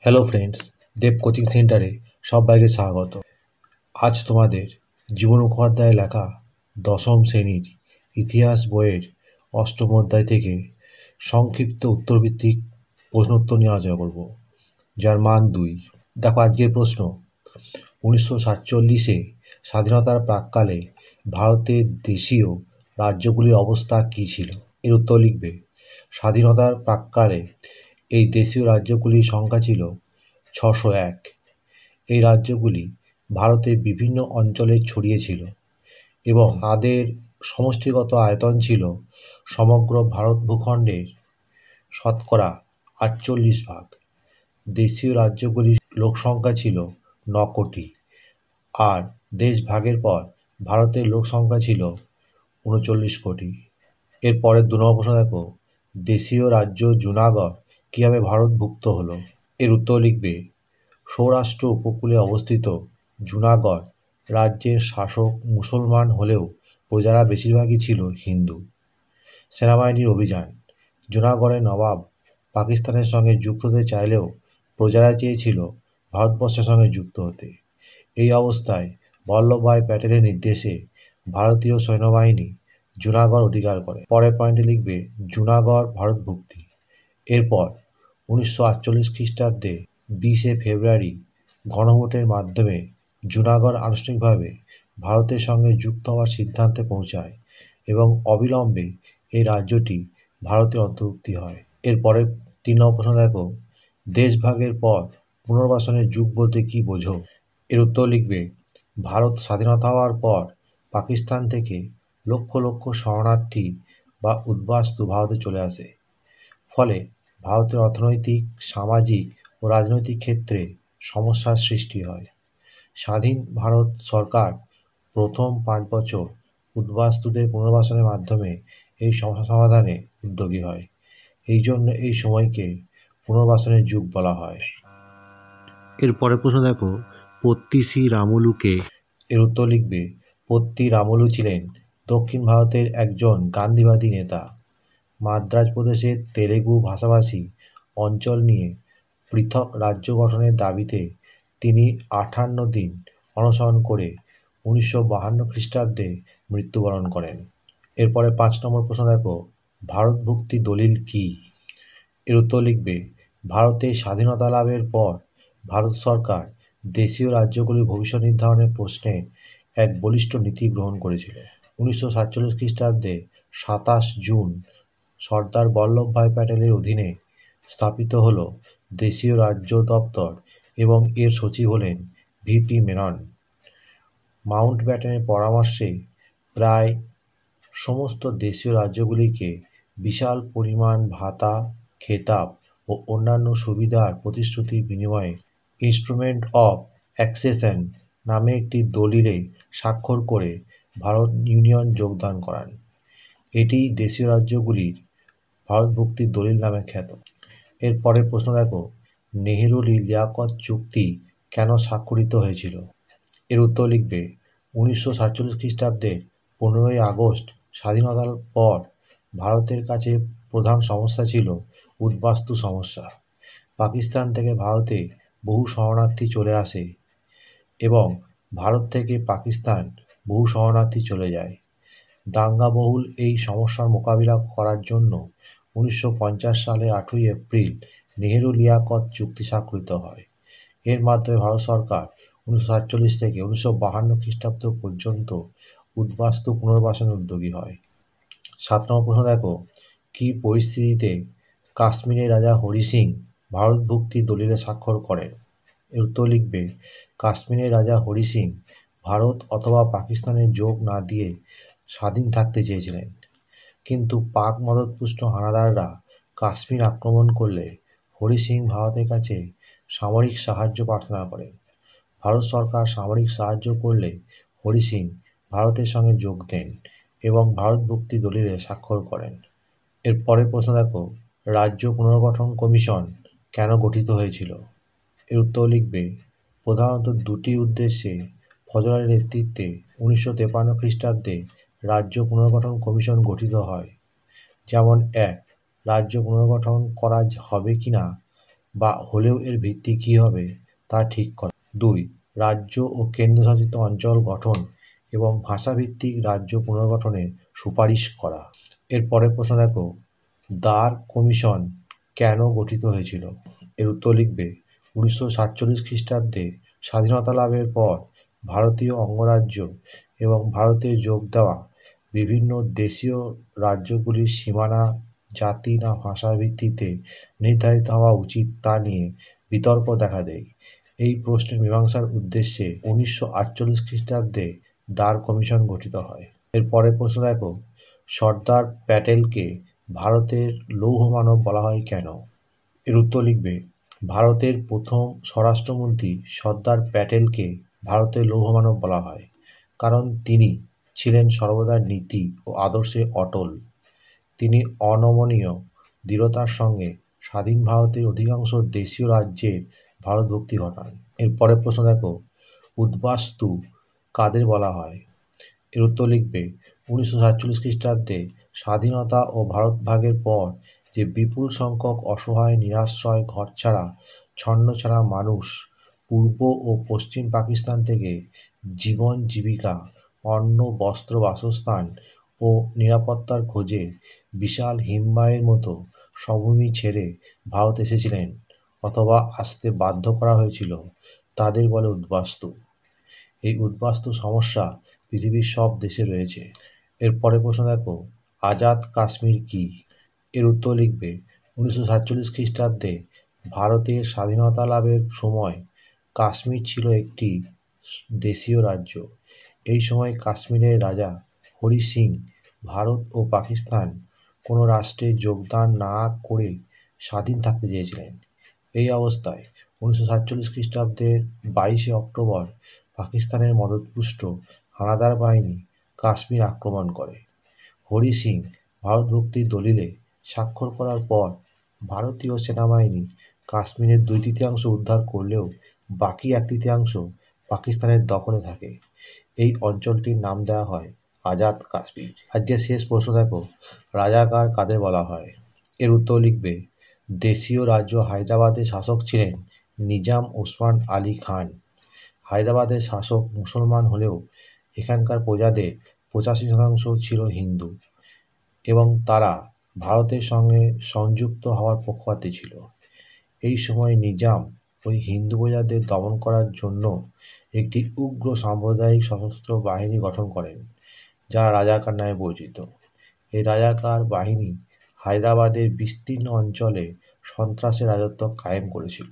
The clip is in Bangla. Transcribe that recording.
হ্যালো ফ্রেন্ডস, দেব কোচিং সেন্টারে সবাইকে স্বাগত। আজ তোমাদের জীবন মুখোপাধ্যায় লেখা দশম শ্রেণীর ইতিহাস বইয়ের অষ্টম অধ্যায় থেকে সংক্ষিপ্ত উত্তরভিত্তিক প্রশ্নোত্তর নিয়ে আলোচনা করব, যার মান 2। দেখো আজকের প্রশ্ন, 1947-এ স্বাধীনতার প্রাক্কালে ভারতের দেশীয় রাজ্যগুলির অবস্থা কী ছিল? এর উত্তর লিখবে। স্বাধীনতার প্রাক্কালে এই দেশীয় রাজ্যগুলির সংখ্যা ছিল 601। এই রাজ্যগুলি ভারতের বিভিন্ন অঞ্চলে ছড়িয়ে ছিল এবং তাদের সমষ্টিগত আয়তন ছিল সমগ্র ভারত ভূখণ্ডের শতকরা 48%। দেশীয় রাজ্যগুলির লোকসংখ্যা ছিল 9 কোটি, আর দেশ ভাগের পর ভারতের লোকসংখ্যা ছিল 39 কোটি। এর পরের 2 নম্বর প্রশ্ন দেখো, দেশীয় রাজ্য জুনাগড় কীভাবে ভারতভুক্ত হলো? এর উত্তর লিখবে। সৌরাষ্ট্র উপকূলে অবস্থিত জুনাগড় রাজ্যের শাসক মুসলমান হলেও প্রজারা বেশিরভাগই ছিল হিন্দু। সেনাবাহিনীর অভিযান। জুনাগড়ের নবাব পাকিস্তানের সঙ্গে যুক্ত হতে চাইলেও প্রজারা চেয়েছিল ভারতবর্ষের সঙ্গে যুক্ত হতে। এই অবস্থায় বল্লভভাই প্যাটেলের নির্দেশে ভারতীয় সৈন্যবাহিনী জুনাগড় অধিকার করে। পরের পয়েন্টে লিখবে জুনাগড় ভারতভুক্তি। এরপর 1948 খ্রিস্টাব্দে 20 ফেব্রুয়ারি গণভোটের মাধ্যমে জুনাগড় আনুষ্ঠানিকভাবে ভারতের সঙ্গে যুক্ত হওয়ার সিদ্ধান্তে পৌঁছায় এবং অবিলম্বে এই রাজ্যটি ভারতের অন্তর্ভুক্তি হয়। এরপরে 3 নম্বর প্রশ্ন দেখো, দেশভাগের পর পুনর্বাসনের যুগ বলতে কী বোঝো? এর উত্তর লিখবে। ভারত স্বাধীনতা হওয়ার পর পাকিস্তান থেকে লক্ষ লক্ষ শরণার্থী বা উদ্বাস্তু ভারতে চলে আসে। ফলে ভারতের অর্থনৈতিক, সামাজিক ও রাজনৈতিক ক্ষেত্রে সমস্যার সৃষ্টি হয়। স্বাধীন ভারত সরকার প্রথম 5 বছর উদ্বাস্তুদের পুনর্বাসনের মাধ্যমে এই সমস্যা সমাধানে উদ্যোগী হয়। এই জন্য এই সময়কে পুনর্বাসনের যুগ বলা হয়। এরপরে প্রশ্ন দেখো, পত্তি শ্রী রামুলুকে। এর উত্তর লিখবে। পত্তি রামুলু ছিলেন দক্ষিণ ভারতের একজন গান্ধীবাদী নেতা। মাদ্রাজ প্রদেশের তেলেগু ভাষাভাষী অঞ্চল নিয়ে পৃথক রাজ্য গঠনের দাবিতে তিনি 58 দিন অনশন করে 1952 খ্রিস্টাব্দে মৃত্যুবরণ করেন। এরপরে 5 নম্বর প্রশ্ন দেখো, ভারতভুক্তি দলিল কী? এর উত্তর লিখবে। ভারতের স্বাধীনতা লাভের পর ভারত সরকার দেশীয় রাজ্যগুলির ভবিষ্যৎ নির্ধারণের প্রশ্নে এক বলিষ্ঠ নীতি গ্রহণ করেছিল। 1947 খ্রিস্টাব্দে 27 জুন সর্দার বল্লভভাই প্যাটেলের অধীনে স্থাপিত হল দেশীয় রাজ্য দপ্তর এবং এর সচিব হলেন ভিপি মেনন। মাউন্টব্যাটেনের পরামর্শে প্রায় সমস্ত দেশীয় রাজ্যগুলিকে বিশাল পরিমাণ ভাতা, খেতাব ও অন্যান্য সুবিধার প্রতিশ্রুতির বিনিময়ে ইনস্ট্রুমেন্ট অফ অ্যাক্সেশন নামে একটি দলিলে স্বাক্ষর করে ভারত ইউনিয়ন যোগদান করান। এটি দেশীয় রাজ্যগুলির ভারতভুক্তির দলিল নামে খ্যাত। এর পরের প্রশ্ন দেখো, নেহেরু-লিয়াকত চুক্তি কেন স্বাক্ষরিত হয়েছিল? এর উত্তর লিখবে। 1947 খ্রিস্টাব্দের 15ই আগস্ট স্বাধীনতার পর ভারতের কাছে প্রধান সমস্যা ছিল উদ্বাস্তু সমস্যা। পাকিস্তান থেকে ভারতে বহু শরণার্থী চলে আসে এবং ভারত থেকে পাকিস্তান বহু শরণার্থী চলে যায়। দাঙ্গাবহুল এই সমস্যার মোকাবিলা করার জন্য 1950 সালে 8ই এপ্রিল নেহেরু-লিয়াকত চুক্তি স্বাক্ষরিত হয়। এর মাধ্যমে ভারত সরকার 1947 থেকে 1952 খ্রিস্টাব্দ পর্যন্ত উদ্বাস্তু পুনর্বাসনে উদ্যোগী হয়। 7 নম্বর প্রশ্ন দেখো, কী পরিস্থিতিতে কাশ্মীরের রাজা হরি সিং ভারতভুক্তি দলিলে স্বাক্ষর করেন? এর উত্তর লিখবে। কাশ্মীরের রাজা হরি সিং ভারত অথবা পাকিস্তানের যোগ না দিয়ে স্বাধীন থাকতে চেয়েছিলেন, কিন্তু পাক মদতপুষ্ট হানাদাররা কাশ্মীর আক্রমণ করলে হরি সিং ভারতের কাছে সামরিক সাহায্য প্রার্থনা করেন। ভারত সরকার সামরিক সাহায্য করলে হরি সিং ভারতের সঙ্গে যোগ দেন এবং ভারতভুক্তি দলিলে স্বাক্ষর করেন। এর পরের প্রশ্ন দেখো, রাজ্য পুনর্গঠন কমিশন কেন গঠিত হয়েছিল? এর উত্তর লিখবে। প্রধানত 2টি উদ্দেশ্যে ফজল আলীর নেতৃত্বে 1953 খ্রিস্টাব্দে রাজ্য পুনর্গঠন কমিশন গঠিত হয়। যেমন 1. রাজ্য পুনর্গঠন করা হবে কিনা বা হলেও এর ভিত্তি কী হবে তা ঠিক করা। 2. রাজ্য ও কেন্দ্রশাসিত অঞ্চল গঠন এবং ভাষাভিত্তিক রাজ্য পুনর্গঠনের সুপারিশ করা। এর পরের প্রশ্ন দেখো, দার কমিশন কেন গঠিত হয়েছিল? এর উত্তর লিখবে 1947 খ্রিস্টাব্দে স্বাধীনতা লাভের পর ভারতীয় অঙ্গরাজ্য এবং ভারতে যোগ দেওয়া বিভিন্ন দেশীয় রাজ্যগুলির সীমানা জাতি না ভাষার ভিত্তিতে নির্ধারিত হওয়া উচিত তা নিয়ে বিতর্ক দেখা দেয়। এই প্রশ্নের মীমাংসার উদ্দেশ্যে 1948 খ্রিস্টাব্দে দার কমিশন গঠিত হয়। এর পরের প্রশ্ন দেখো, সর্দার প্যাটেলকে ভারতের লৌহ মানব বলা হয় কেন? এর উত্তর লিখবে ভারতের প্রথম স্বরাষ্ট্রমন্ত্রী সর্দার প্যাটেলকে ভারতের লৌহ মানব বলা হয় কারণ তিনি ছিলেন সর্বদা নীতি ও আদর্শে অটল। তিনি অনমনীয় দৃঢ়তার সঙ্গে স্বাধীন ভারতের অধিকাংশ দেশীয় রাজ্যের ভারতভক্তি ঘটান। এর পরের প্রশ্ন দেখো, উদ্বাস্তু কাদের বলা হয়? এর উত্তর লিখবে 1947 খ্রিস্টাব্দে স্বাধীনতা ও ভারত ভাগের পর যে বিপুল সংখ্যক অসহায় নিরাশ্রয় ঘরছাড়া ছন্নছাড়া মানুষ পূর্ব ও পশ্চিম পাকিস্তান থেকে জীবন জীবিকা অন্ন বস্ত্র বাসস্থান ও নিরাপত্তার খোঁজে বিশাল হিমবাহের মতো সমভূমি ছেড়ে ভারত এসেছিলেন অথবা আসতে বাধ্য করা হয়েছিল, তাদের বলে উদ্বাস্তু। এই উদ্বাস্তু সমস্যা পৃথিবীর সব দেশে রয়েছে। এর পরের প্রশ্ন দেখো, আজাদ কাশ্মীর কি? এর উত্তর লিখবে 1947 খ্রিস্টাব্দে ভারতের স্বাধীনতা লাভের সময় কাশ্মীর ছিল একটি দেশীয় রাজ্য। এই সময় কাশ্মীরের রাজা হরি সিং ভারত ও পাকিস্তান কোনো রাষ্ট্রে যোগদান না করে স্বাধীন থাকতে চেয়েছিলেন। এই অবস্থায় 1947 খ্রিস্টাব্দের 22শে অক্টোবর পাকিস্তানের মদতপুষ্ট হানাদার বাহিনী কাশ্মীর আক্রমণ করে। হরি সিং ভারতভক্তির দলিলে স্বাক্ষর করার পর ভারতীয় সেনাবাহিনী কাশ্মীরের 2/3 উদ্ধার করলেও বাকি 1/3 পাকিস্তানের দখলে থাকে। এই অঞ্চলটির নাম দেওয়া হয় আজাদ কাশ্মীর। আজকে শেষ প্রশ্ন দেখো, রাজাকার কাদের বলা হয়? এর উত্তর লিখবে দেশীয় রাজ্য হায়দ্রাবাদের শাসক ছিলেন নিজাম ওসমান আলী খান। হায়দ্রাবাদের শাসক মুসলমান হলেও এখানকার প্রজাদের 85% ছিল হিন্দু এবং তারা ভারতের সঙ্গে সংযুক্ত হওয়ার পক্ষপাতী ছিল। এই সময় নিজাম ওই হিন্দু প্রজাদের দমন করার জন্য একটি উগ্র সাম্প্রদায়িক সশস্ত্র বাহিনী গঠন করেন যারা রাজাকার নামে পরিচিত। এই রাজাকার বাহিনী হায়দ্রাবাদের বিস্তীর্ণ অঞ্চলে সন্ত্রাসের রাজত্ব কায়েম করেছিল।